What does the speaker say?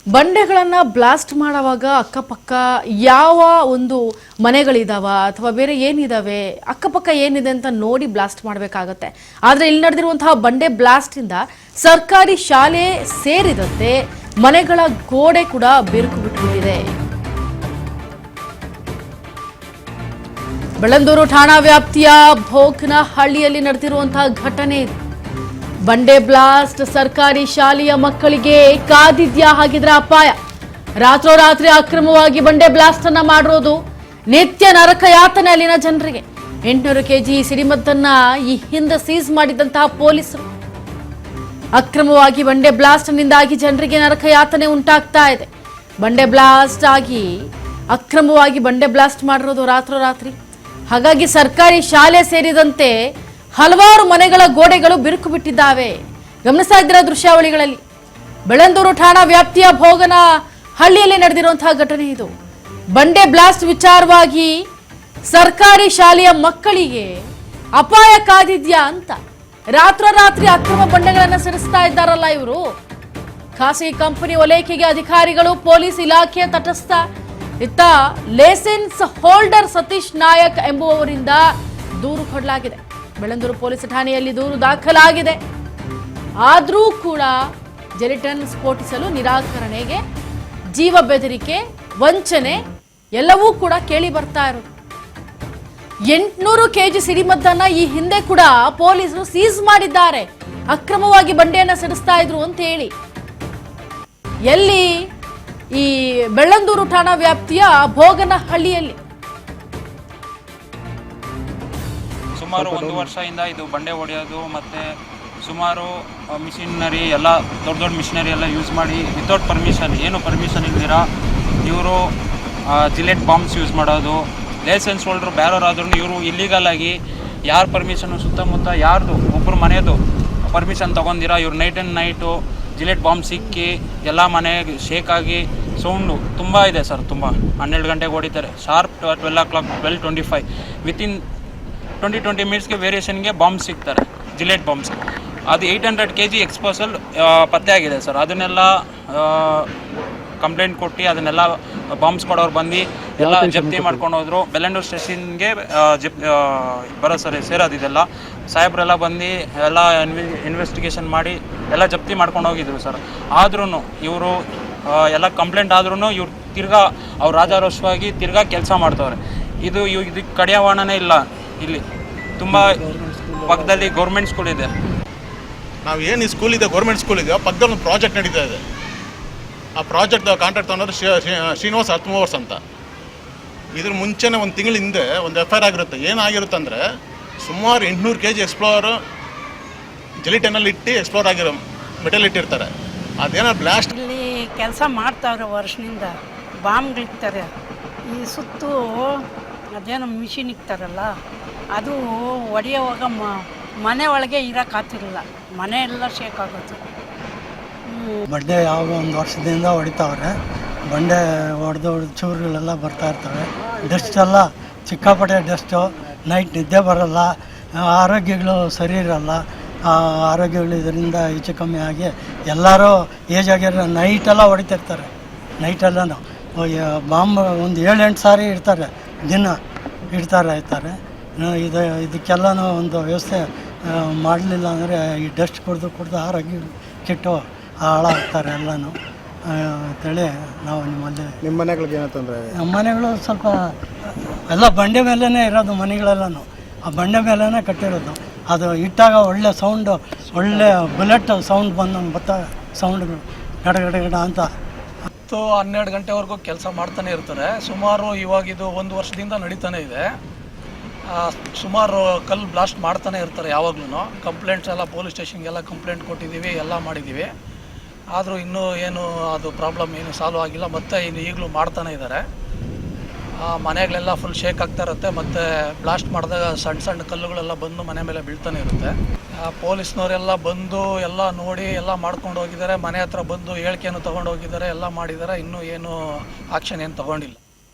ಬಂಡೆಗಳನ್ನು ಬ್ಲಾಸ್ಟ್ ಮಾಡುವಾಗ ಅಕ್ಕಪಕ್ಕ ಯಾವ ಒಂದು ಮನೆಗಳಿದಾವ ಅಥವಾ ಬೇರೆ ಏನಿದಾವೆ ಅಕ್ಕಪಕ್ಕ ಏನಿದೆ ಅಂತ ನೋಡಿ ಬ್ಲಾಸ್ಟ್ ಮಾಡಬೇಕಾಗುತ್ತೆ. ಆದರೆ ಇಲ್ಲಿ ನಡೆದಿರುವಂತಹ ಬಂಡೆ ಬ್ಲಾಸ್ಟಿಂದ ಸರ್ಕಾರಿ ಶಾಲೆ ಸೇರಿದಂತೆ ಮನೆಗಳ ಗೋಡೆ ಕೂಡ ಬಿರುಕು ಬಿಟ್ಟಿದೆ. ಬೆಳ್ಳಂದೂರು ಠಾಣಾ ವ್ಯಾಪ್ತಿಯ ಭೋಕನಹಳ್ಳಿಯಲ್ಲಿ ನಡೆದಿರುವಂತಹ ಘಟನೆ ಇದು. ಬಂಡೆ ಬ್ಲಾಸ್ಟ್ ಸರ್ಕಾರಿ ಶಾಲೆಯ ಮಕ್ಕಳಿಗೆ ಕಾದಿದ್ಯಾ ಹಾಗಿದ್ರೆ ಅಪಾಯ. ರಾತ್ರೋರಾತ್ರಿ ಅಕ್ರಮವಾಗಿ ಬಂಡೆ ಬ್ಲಾಸ್ಟ್ ಅನ್ನ ಮಾಡಿರೋದು ನಿತ್ಯ ನರಕ ಯಾತನೆ ಅಲ್ಲಿನ ಜನರಿಗೆ. 800 kg ಸಿಡಿಮದ್ದನ್ನ ಈ ಹಿಂದೆ ಸೀಸ್ ಮಾಡಿದಂತಹ ಪೊಲೀಸರು. ಅಕ್ರಮವಾಗಿ ಬಂಡೆ ಬ್ಲಾಸ್ಟ್ ನಿಂದಾಗಿ ಜನರಿಗೆ ನರಕ ಯಾತನೆ ಉಂಟಾಗ್ತಾ ಇದೆ. ಬಂಡೆ ಬ್ಲಾಸ್ಟ್ ಆಗಿ ಅಕ್ರಮವಾಗಿ ಬಂಡೆ ಬ್ಲಾಸ್ಟ್ ಮಾಡಿರೋದು ರಾತ್ರೋರಾತ್ರಿ. ಹಾಗಾಗಿ ಸರ್ಕಾರಿ ಶಾಲೆ ಸೇರಿದಂತೆ ಹಲವಾರು ಮನೆಗಳ ಗೋಡೆಗಳು ಬಿರುಕು ಬಿಟ್ಟಿದ್ದಾವೆ. ಗಮನಿಸ್ತಾ ಇದ್ದೀರಾ ದೃಶ್ಯಾವಳಿಗಳಲ್ಲಿ. ಬೆಳ್ಳಂದೂರು ಠಾಣಾ ವ್ಯಾಪ್ತಿಯ ಭೋಗನಹಳ್ಳಿಯಲ್ಲಿ ನಡೆದಿರುವಂತಹ ಘಟನೆ ಇದು. ಬಂಡೆ ಬ್ಲಾಸ್ಟ್ ವಿಚಾರವಾಗಿ ಸರ್ಕಾರಿ ಶಾಲೆಯ ಮಕ್ಕಳಿಗೆ ಅಪಾಯ ಕಾದಿದ್ಯಾ ಅಂತ ರಾತ್ರೋರಾತ್ರಿ ಅಕ್ರಮ ಬಂಡೆಗಳನ್ನು ಸಿಡಿಸ್ತಾ ಇದ್ದಾರಲ್ಲ ಇವರು. ಖಾಸಗಿ ಕಂಪನಿ ಓಲೈಕೆಗೆ ಅಧಿಕಾರಿಗಳು, ಪೊಲೀಸ್ ಇಲಾಖೆ ತಟಸ್ಥ. ಇತ್ತ ಲೈಸೆನ್ಸ್ ಹೋಲ್ಡರ್ ಸತೀಶ್ ನಾಯಕ್ ಎಂಬುವವರಿಂದ ದೂರು ಕೊಡಲಾಗಿದೆ. ಬೆಳ್ಳಂದೂರು ಪೊಲೀಸ್ ಠಾಣೆಯಲ್ಲಿ ದೂರು ದಾಖಲಾಗಿದೆ. ಆದರೂ ಕೂಡ ಜೆಲಿಟನ್ ಸ್ಫೋಟಿಸಲು ನಿರಾಕರಣೆಗೆ ಜೀವ ಬೆದರಿಕೆ, ವಂಚನೆ ಎಲ್ಲವೂ ಕೂಡ ಕೇಳಿ ಬರ್ತಾ ಇರೋದು. 800 kg ಸಿಡಿಮದ್ದನ್ನ ಈ ಹಿಂದೆ ಕೂಡ ಪೊಲೀಸರು ಸೀಸ್ ಮಾಡಿದ್ದಾರೆ. ಅಕ್ರಮವಾಗಿ ಬಂಡೆಯನ್ನ ಸಿಡಿಸ್ತಾ ಇದ್ರು ಅಂತ ಹೇಳಿ. ಎಲ್ಲಿ? ಈ ಬೆಳ್ಳಂದೂರು ಠಾಣಾ ವ್ಯಾಪ್ತಿಯ ಭೋಗನಹಳ್ಳಿಯಲ್ಲಿ. ಸುಮಾರು 1 ವರ್ಷದಿಂದ ಇದು ಬಂಡೆ ಹೊಡೆಯೋದು ಮತ್ತು ಸುಮಾರು ಮಿಷಿನರಿ ಎಲ್ಲ ದೊಡ್ಡ ದೊಡ್ಡ ಮಿಷಿನರಿ ಎಲ್ಲ ಯೂಸ್ ಮಾಡಿ ವಿತೌಟ್ ಪರ್ಮಿಷನ್, ಏನು ಪರ್ಮಿಷನ್ ಇಲ್ದಿರ ಇವರು ಜಿಲೆಟ್ ಬಾಂಬ್ಸ್ ಯೂಸ್ ಮಾಡೋದು. ಲೈಸೆನ್ಸ್ ಹೋಲ್ಡ್ರು ಬೇರೆಯವರಾದ್ರೂ ಇವರು ಇಲ್ಲಿಗಲ್ ಆಗಿ ಯಾರ ಪರ್ಮಿಷನ್ನು ಸುತ್ತಮುತ್ತ ಯಾರ್ದು ಒಬ್ಬರು ಮನೆಯದು ಪರ್ಮಿಷನ್ ತೊಗೊಂಡಿರ ಇವ್ರು night and night Gillette bomb ಸಿಕ್ಕಿ ಎಲ್ಲ ಮನೆಗೆ ಶೇಕ್ ಆಗಿ ಸೌಂಡು ತುಂಬ ಇದೆ ಸರ್. ತುಂಬ 12 ಗಂಟೆಗೆ ಹೊಡಿತಾರೆ. ಶಾರ್ಪ್ 12 o'clock 12:25 ವಿತಿನ್ 20 ಮಿನಿಟ್ಸ್ಗೆ ವೇರಿಯೇಷನ್ಗೆ ಬಾಂಬ್ಸ್ ಸಿಗ್ತಾರೆ, ಜಿಲೆಟ್ ಬಾಂಬ್ಸ್. ಅದು 800 kg ಎಕ್ಸ್ಪೋಸಲ್ ಪತ್ತೆ ಆಗಿದೆ ಸರ್. ಅದನ್ನೆಲ್ಲ ಕಂಪ್ಲೇಂಟ್ ಕೊಟ್ಟು ಅದನ್ನೆಲ್ಲ ಬಾಂಬ್ಸ್ ಕೊಡೋರು ಬಂದು ಎಲ್ಲ ಜಪ್ತಿ ಮಾಡ್ಕೊಂಡು ಹೋದ್ರು. ಬೆಳ್ಳಂದೂರು ಸ್ಟೇಷನ್ಗೆ ಬರೋ ಸರಿ ಸೇರೋದಿದೆಲ್ಲ ಸಾಹೇಬ್ರೆಲ್ಲ ಬಂದು ಎಲ್ಲ ಇನ್ವೆಸ್ಟಿಗೇಷನ್ ಮಾಡಿ ಎಲ್ಲ ಜಪ್ತಿ ಮಾಡ್ಕೊಂಡು ಹೋಗಿದ್ರು ಸರ್. ಆದ್ರೂ ಇವರು ಎಲ್ಲ ಕಂಪ್ಲೇಂಟ್ ಆದ್ರೂ ಇವ್ರು ತಿರ್ಗಾ ಅವ್ರು ರಾಜಾರೋಷವಾಗಿ ತಿರ್ಗಾ ಕೆಲಸ ಮಾಡ್ತವ್ರೆ. ಇದಕ್ಕೆ ಕಡಿವಾಣನೇ ಇಲ್ಲ. ಇಲ್ಲಿ ತುಂಬ ಪಕ್ಕದಲ್ಲಿ ಗೌರ್ಮೆಂಟ್ ಸ್ಕೂಲ್ ಇದೆ. ನಾವು ಏನು ಈ ಸ್ಕೂಲ್ ಇದೆ, ಗೌರ್ಮೆಂಟ್ ಸ್ಕೂಲ್ ಇದೆ, ಪಕ್ಕದಲ್ಲಿ ಒಂದು ಪ್ರಾಜೆಕ್ಟ್ ನಡೀತಾ ಇದೆ. ಆ ಪ್ರಾಜೆಕ್ಟ್ ಕಾಂಟ್ರಾಕ್ಟ್ ತೊಗೊಂಡ್ರೆ ಶ್ರೀನಿವಾಸ್ ಅರ್ತ್ಮೋವರ್ಸ್ ಅಂತ. ಇದ್ರ ಮುಂಚೆನೇ ಒಂದು ತಿಂಗಳ ಹಿಂದೆ ಒಂದು FIR ಆಗಿರುತ್ತೆ. ಏನಾಗಿರುತ್ತೆ ಅಂದರೆ ಸುಮಾರು 800 kg ಎಕ್ಸ್ಪ್ಲೋರ್ ಜೆಲಿಟನಲ್ಲಿ ಇಟ್ಟು ಎಕ್ಸ್ಪ್ಲೋರ್ ಆಗಿರೋ ಮೆಟಲ್ ಇಟ್ಟಿರ್ತಾರೆ. ಅದೇನೋ ಬ್ಲಾಸ್ಟ್. ಇಲ್ಲಿ ಕೆಲಸ ಮಾಡ್ತಾವ್ರೆ ವರ್ಷದಿಂದ. ಬಾಂಬ್ಗಳಿಕ್ತಾರೆ ಈ ಸುತ್ತು. ಅದೇನೋ ಮಿಷಿನ್ ಇಕ್ತಾರಲ್ಲ ಅದು ಹೊಡೆಯೋವಾಗ ಮನೆ ಒಳಗೆ ಇರೋಕ್ಕಾಗ್ತಿರಲಿಲ್ಲ. ಮನೆ ಎಲ್ಲ ಶೇಕ್ ಆಗೋದು. ಬಂಡೆ ಯಾವ ಒಂದು ವರ್ಷದಿಂದ ಹೊಡಿತಾವ್ರೆ. ಬಂಡೆ ಹೊಡೆದು ಚೂರುಗಳೆಲ್ಲ ಬರ್ತಾ ಇರ್ತವೆ. ಡಸ್ಟ್ ಎಲ್ಲ ಸಿಕ್ಕಾಪಟ್ಟೆ ಡಸ್ಟು. ನೈಟ್ ನಿದ್ದೆ ಬರೋಲ್ಲ, ಆರೋಗ್ಯಗಳು ಸರಿ ಇರೋಲ್ಲ. ಆರೋಗ್ಯಗಳು ಇದರಿಂದ ಹೆಚ್ಚು ಕಮ್ಮಿ ಆಗಿ ಎಲ್ಲರೂ ಏಜ್ ಆಗಿರೋ ನೈಟೆಲ್ಲ ಹೊಡಿತಿರ್ತಾರೆ. ನೈಟೆಲ್ಲನೂ ಬಾಂಬ್ ಒಂದು 7-8 ಸಾರಿ ಇರ್ತಾರೆ, ದಿನ ಇರ್ತಾರೆ. ಇದಕ್ಕೆಲ್ಲನೂ ಒಂದು ವ್ಯವಸ್ಥೆ ಮಾಡಲಿಲ್ಲ ಅಂದರೆ ಈ ಡಸ್ಟ್ ಕುಡ್ದು ಆರೋಗ್ಯ ಕೆಟ್ಟು ಹಾಳಾಗ್ತಾರೆ ಎಲ್ಲನೂ ಅಂತೇಳಿ ನಾವು ನಿಮ್ಮ ಮನೆಗಳಿಗೆ ಏನೋ ತೊಂದರೆ? ನಮ್ಮ ಮನೆಗಳು ಸ್ವಲ್ಪ ಎಲ್ಲ ಬಂಡೆ ಮೇಲೇ ಇರೋದು ಮನೆಗಳೆಲ್ಲನೂ. ಆ ಬಂಡೆ ಮೇಲೇ ಕಟ್ಟಿರೋದು. ಅದು ಇಟ್ಟಾಗ ಒಳ್ಳೆ ಸೌಂಡು, ಒಳ್ಳೆ ಬುಲೆಟ್ ಸೌಂಡ್ ಬರ್ತಾ ಸೌಂಡ್ಗಳು ಗಡ ಅಂತ. 10-12 ಗಂಟೆವರೆಗೂ ಕೆಲಸ ಮಾಡ್ತಾನೆ ಇರ್ತಾರೆ. ಸುಮಾರು ಇವಾಗಿದು 1 ವರ್ಷದಿಂದ ನಡೀತಾನೆ ಇದೆ. ಸುಮಾರು ಕಲ್ಲು ಬ್ಲಾಸ್ಟ್ ಮಾಡ್ತಾನೆ ಇರ್ತಾರೆ ಯಾವಾಗ್ಲೂ. ಕಂಪ್ಲೇಂಟ್ಸ್ ಎಲ್ಲ ಪೊಲೀಸ್ ಸ್ಟೇಷನ್ಗೆಲ್ಲ ಕಂಪ್ಲೇಂಟ್ ಕೊಟ್ಟಿದ್ದೀವಿ, ಎಲ್ಲ ಮಾಡಿದ್ದೀವಿ. ಆದರೂ ಇನ್ನೂ ಏನು ಅದು ಪ್ರಾಬ್ಲಮ್ ಏನು ಸಾಲ್ವ್ ಆಗಿಲ್ಲ. ಮತ್ತು ಈಗಲೂ ಮಾಡ್ತಾನೆ ಇದ್ದಾರೆ. ಮನೆಗಳೆಲ್ಲ ಫುಲ್ ಶೇಕ್ ಆಗ್ತಾ ಇರುತ್ತೆ. ಮತ್ತು ಬ್ಲಾಸ್ಟ್ ಮಾಡಿದಾಗ ಸಣ್ಣ ಕಲ್ಲುಗಳೆಲ್ಲ ಬಂದು ಮನೆ ಮೇಲೆ ಬೀಳ್ತಾನೆ ಇರುತ್ತೆ. ಪೊಲೀಸ್ನವರೆಲ್ಲ ಬಂದು ಎಲ್ಲ ನೋಡಿ ಎಲ್ಲ ಮಾಡ್ಕೊಂಡು ಹೋಗಿದ್ದಾರೆ. ಮನೆ ಹತ್ರ ಬಂದು ಹೇಳಿಕೆಯನ್ನು ತೊಗೊಂಡು ಹೋಗಿದ್ದಾರೆ, ಎಲ್ಲ ಮಾಡಿದ್ದಾರೆ. ಇನ್ನೂ ಏನು ಆಕ್ಷನ್ ಏನು ತೊಗೊಂಡಿಲ್ಲ.